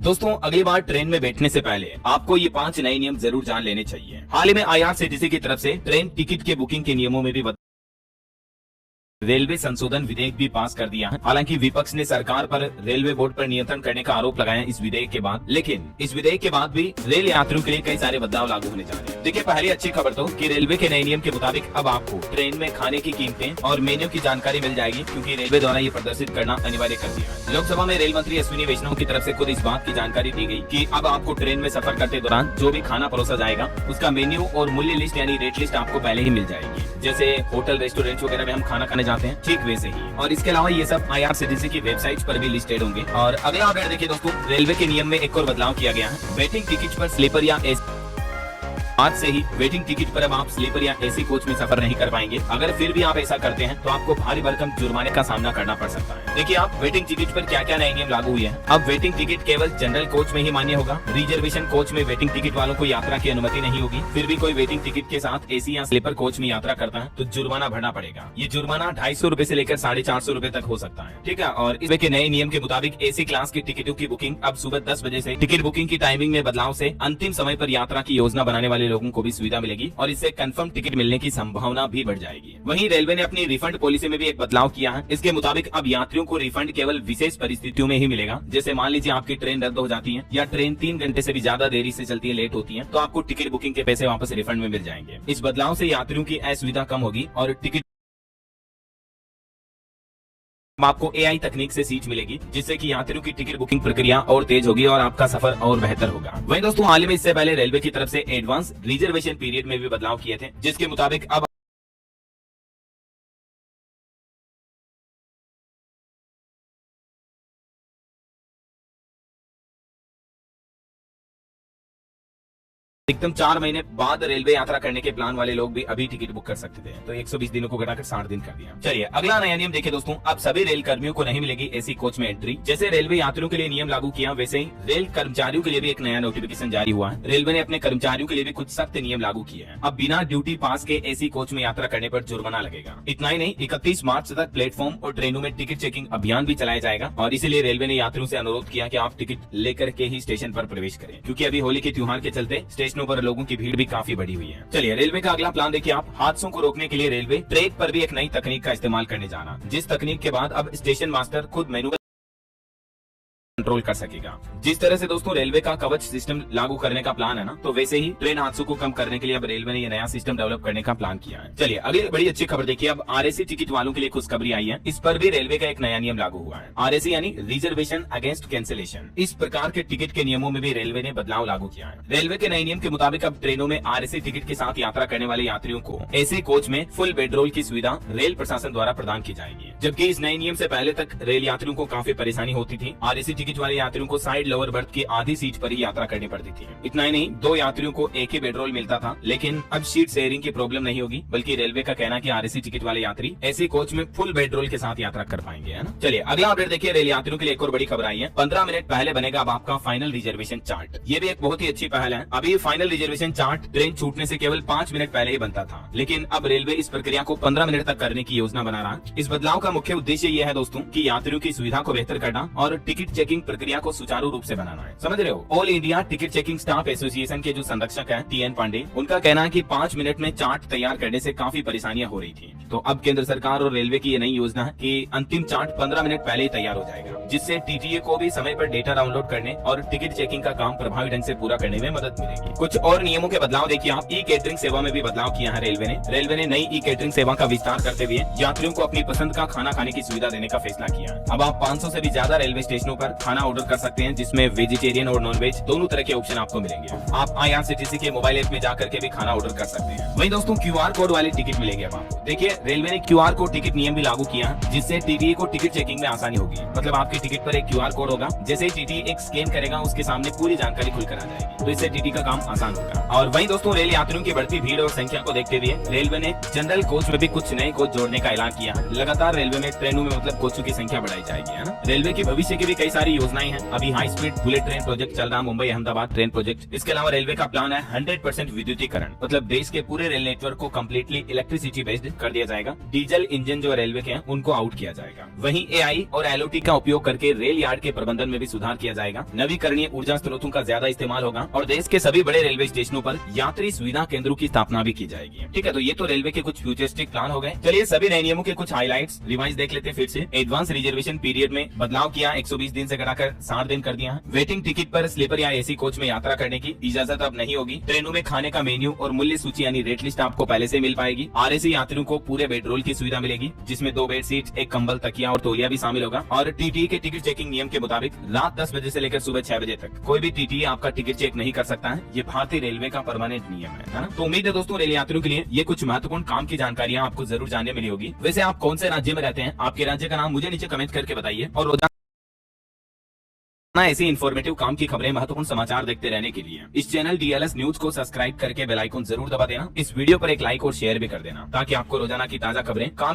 दोस्तों अगली बार ट्रेन में बैठने से पहले आपको ये 5 नए नियम जरूर जान लेने चाहिए। हाल ही में IRCTC की तरफ से ट्रेन टिकट के बुकिंग के नियमों में भी रेलवे संशोधन विधेयक भी पास कर दिया है। हालांकि विपक्ष ने सरकार पर रेलवे बोर्ड पर नियंत्रण करने का आरोप लगाया इस विधेयक के बाद, लेकिन इस विधेयक के बाद भी रेल यात्रियों के लिए कई सारे बदलाव लागू होने जा रहे हैं। देखिए, पहली अच्छी खबर तो कि रेलवे के नए नियम के मुताबिक अब आपको ट्रेन में खाने की कीमतें और मेन्यू की जानकारी मिल जाएगी, क्योंकि रेलवे द्वारा ये प्रदर्शित करना अनिवार्य कर दिया है। लोकसभा में रेल मंत्री अश्विनी वैष्णव की तरफ से खुद इस बात की जानकारी दी गई कि अब आपको ट्रेन में सफर करते दौरान जो भी खाना परोसा जाएगा उसका मेन्यू और मूल्य लिस्ट यानी रेट लिस्ट आपको पहले ही मिल जाएगी। जैसे होटल रेस्टोरेंट वगैरह में हम खाना खाने जाते हैं, ठीक वैसे ही। और इसके अलावा ये सब IRCTC की वेबसाइट पर भी लिस्टेड होंगे। और अगला अपडेट देखिए दोस्तों, रेलवे के नियम में एक और बदलाव किया गया है। वेटिंग टिकट पर स्लीपर या एसी, आज से ही वेटिंग टिकट पर अब आप स्लीपर या एसी कोच में सफर नहीं कर पाएंगे। अगर फिर भी आप ऐसा करते हैं तो आपको भारी भरकम जुर्माने का सामना करना पड़ सकता है। देखिए, आप वेटिंग टिकट पर क्या क्या नए नियम लागू हुए हैं। अब वेटिंग टिकट केवल जनरल कोच में ही मान्य होगा। रिजर्वेशन कोच में वेटिंग टिकट वालों को यात्रा की अनुमति नहीं होगी। फिर भी कोई वेटिंग टिकट के साथ एसी या स्लीपर कोच में यात्रा करता है तो जुर्माना भरना पड़ेगा। ये जुर्माना 250 रूपए से लेकर 450 रूपए तक हो सकता है, ठीक है। और इस के नए नियम के मुताबिक एसी क्लास की टिकटों की बुकिंग अब सुबह 10 बजे से टिकट बुकिंग की टाइमिंग में बदलाव से अंतिम समय पर यात्रा की योजना बनाने वाले लोगों को भी सुविधा मिलेगी और इससे कंफर्म टिकट मिलने की संभावना भी बढ़ जाएगी। वहीं रेलवे ने अपनी रिफंड पॉलिसी में भी एक बदलाव किया है। इसके मुताबिक अब यात्रियों को रिफंड केवल विशेष परिस्थितियों में ही मिलेगा। जैसे मान लीजिए आपकी ट्रेन रद्द हो जाती है या ट्रेन 3 घंटे से भी ज्यादा देरी से चलती है, लेट होती है, तो आपको टिकट बुकिंग के पैसे वापस रिफंड में मिल जाएंगे। इस बदलाव से यात्रियों की असुविधा कम होगी और टिकट आपको AI तकनीक से सीट मिलेगी, जिससे कि यात्रियों की टिकट बुकिंग प्रक्रिया और तेज होगी और आपका सफर और बेहतर होगा। वहीं दोस्तों, हाल ही में इससे पहले रेलवे की तरफ से एडवांस रिजर्वेशन पीरियड में भी बदलाव किए थे, जिसके मुताबिक अब एकदम 4 महीने बाद रेलवे यात्रा करने के प्लान वाले लोग भी अभी टिकट बुक कर सकते थे, तो 120 दिनों को घटाकर 60 दिन कर दिया। चलिए अगला नया नियम देखिए दोस्तों, अब सभी रेल कर्मियों को नहीं मिलेगी एसी कोच में एंट्री। जैसे रेलवे यात्रियों के लिए नियम लागू किया, वैसे ही रेल कर्मचारियों के लिए भी एक नया नोटिफिकेशन जारी हुआ है। रेलवे ने अपने कर्मचारियों के लिए भी कुछ सख्त नियम लागू किए हैं। अब बिना ड्यूटी पास के एसी कोच में यात्रा करने पर जुर्माना लगेगा। इतना ही नहीं, 31 मार्च तक प्लेटफॉर्म और ट्रेनों में टिकट चेकिंग अभियान भी चलाया जाएगा और इसीलिए रेलवे ने यात्रियों से अनुरोध किया कि आप टिकट लेकर के ही स्टेशन पर प्रवेश करें, क्योंकि अभी होली के त्योहार के चलते स्टेशनों पर लोगों की भीड़ भी काफी बढ़ी हुई है। चलिए रेलवे का अगला प्लान देखिए आप, हादसों को रोकने के लिए रेलवे ट्रैक पर भी एक नई तकनीक का इस्तेमाल करने जा रहा है, जिस तकनीक के बाद अब स्टेशन मास्टर खुद मैनुअल कंट्रोल कर सकेगा। जिस तरह से दोस्तों रेलवे का कवच सिस्टम लागू करने का प्लान है ना, तो वैसे ही ट्रेन हादसों को कम करने के लिए अब रेलवे ने ये नया सिस्टम डेवलप करने का प्लान किया है। चलिए अगली बड़ी अच्छी खबर देखिए, अब RAC टिकट वालों के लिए खुशखबरी आई है। इस पर भी रेलवे का एक नया नियम लागू हुआ है। RAC यानी रिजर्वेशन अगेंस्ट कैंसिलेशन। इस प्रकार के टिकट के नियमों में भी रेलवे ने बदलाव लागू किया है। रेलवे के नए नियम के मुताबिक अब ट्रेनों में RAC टिकट के साथ यात्रा करने वाले यात्रियों को एसी कोच में फुल बेडरोल की सुविधा रेल प्रशासन द्वारा प्रदान की जाएगी। जबकि इस नए नियम से पहले तक रेल यात्रियों को काफी परेशानी होती थी। RAC टिकट वाले यात्रियों को साइड लोअर बर्थ की आधी सीट पर ही यात्रा करनी पड़ती थी। इतना ही नहीं, 2 यात्रियों को एक ही बेडरोल मिलता था, लेकिन अब सीट शेयरिंग की प्रॉब्लम नहीं होगी, बल्कि रेलवे का कहना है कि RAC टिकट वाले यात्री ऐसी कोच में फुल बेडरोल के साथ यात्रा कर पाएंगे, है ना। चलिए अगला अपडेट देखिए, रेल यात्रियों के लिए एक और बड़ी खबर आई है। 15 मिनट पहले बनेगा अब आपका फाइनल रिजर्वेशन चार्ट। ये भी एक बहुत ही अच्छी पहल है। अभी फाइनल रिजर्वेशन चार्ट ट्रेन छूटने से केवल 5 मिनट पहले ही बनता था, लेकिन अब रेलवे इस प्रक्रिया को 15 मिनट तक करने की योजना बना रहा है। इस बदलाव का मुख्य उद्देश्य यह है दोस्तों कि यात्रियों की सुविधा को बेहतर करना और टिकट चेकिंग प्रक्रिया को सुचारू रूप से बनाना है। समझ रहे हो। All India ticket checking staff association के जो संरक्षक हैं TN पांडे, उनका कहना है कि 5 मिनट में चार्ट तैयार करने से काफी परेशानियां हो रही थी। तो अब केंद्र सरकार और रेलवे की ये नई योजना है कि अंतिम चार्ट 15 मिनट पहले ही तैयार हो जाएगा, जिससे TTA को भी समय पर डेटा डाउनलोड करने और टिकट चेकिंग का काम प्रभावी ढंग से पूरा करने में मदद मिलेगी। कुछ और नियमों के बदलाव देखिए आप, ई केटरिंग सेवा में भी बदलाव किया है रेलवे ने। रेलवे ने नई ई केटरिंग सेवा का विस्तार करते हुए यात्रियों को अपनी पसंद का खाना खाने की सुविधा देने का फैसला किया। अब आप 500 से भी ज्यादा रेलवे स्टेशनों पर खाना ऑर्डर कर सकते हैं, जिसमें वेजिटेरियन और नॉन वेज दोनों तरह के ऑप्शन आपको मिलेंगे। आप IRCTC के मोबाइल ऐप में जाकर के भी खाना ऑर्डर कर सकते हैं। वहीं दोस्तों QR कोड वाले टिकट मिलेंगे अब आपको। देखिए रेलवे ने QR कोड टिकट नियम भी लागू किया, जिससे TTA को टिकट चेकिंग में आसानी होगी। मतलब आपके टिकट पर एक QR कोड होगा, जैसे ही TTA एक स्कैन करेगा उसके सामने पूरी जानकारी खुलकर आ जाएगी, तो इससे TTA का काम आसान होगा। और वहीं दोस्तों रेल यात्रियों की बढ़ती भीड़ और संख्या को देखते हुए रेलवे ने जनरल कोच में भी कुछ नए कोच जोड़ने का ऐलान किया। लगातार रेलवे में ट्रेनों में मतलब कोचों की संख्या बढ़ाई जाएगी, है ना। रेलवे की भविष्य की भी कई सारी सारी योजनाएं हैं। अभी high speed bullet train project चल रहा, मुंबई अहमदाबाद ट्रेन प्रोजेक्ट। इसके अलावा रेलवे का प्लान है 100% विद्युतीकरण, मतलब देश के पूरे रेल नेटवर्क को कम्प्लीटली इलेक्ट्रिसिटी बेस्ड कर दिया जाएगा। डीजल इंजन जो रेलवे के हैं उनको आउट किया जाएगा। वहीं AI और LOT का उपयोग करके रेल यार्ड के प्रबंधन में भी सुधार किया जाएगा। नवीकरणीय ऊर्जा स्रोतों का ज्यादा इस्तेमाल होगा और देश के सभी बड़े रेलवे स्टेशनों पर यात्री सुविधा केंद्रों की स्थापना भी की जाएगी। ठीक है, तो ये तो रेलवे के कुछ फ्यूचरिस्टिक प्लान हो गए। चलिए सभी नए नियमों के कुछ हाइलाइट्स रिवाइज देख लेते हैं फिर से। एडवांस रिजर्वेशन पीरियड में बदलाव किया, 120 दिन से घटाकर 60 दिन कर दिया। वेटिंग टिकट पर स्लीपर या AC कोच में यात्रा करने की इजाजत अब नहीं होगी। ट्रेनों में खाने का मेन्यू और मूल्य सूची यानी रेट लिस्ट आपको पहले से मिल पाएगी। RAC यात्रियों को पूरे बेडरोल की सुविधा मिलेगी, जिसमें 2 बेड सीट, एक कंबल, तकिया और तौलिया भी शामिल होगा। और TTE के टिकट चेकिंग नियम के मुताबिक रात 10 बजे से लेकर सुबह 6 बजे तक कोई भी TTE आपका टिकट चेक नहीं कर सकता है। ये भारतीय रेलवे का परमानेंट नियम है ना। तो उम्मीद है दोस्तों रेल यात्रियों के लिए ये कुछ महत्वपूर्ण काम की जानकारियां आपको जरूर जानने मिली होगी। वैसे आप कौन से राज्य में रहते हैं, आपके राज्य का नाम मुझे नीचे कमेंट करके बताइए। और रोजाना ऐसी इन्फॉर्मेटिव काम की खबरें, महत्वपूर्ण समाचार देखते रहने के लिए इस चैनल DLS न्यूज को सब्सक्राइब करके बेल आइकन जरूर दबा देना। इस वीडियो पर एक लाइक और शेयर भी कर देना, ताकि आपको रोजाना की ताजा खबरें, काम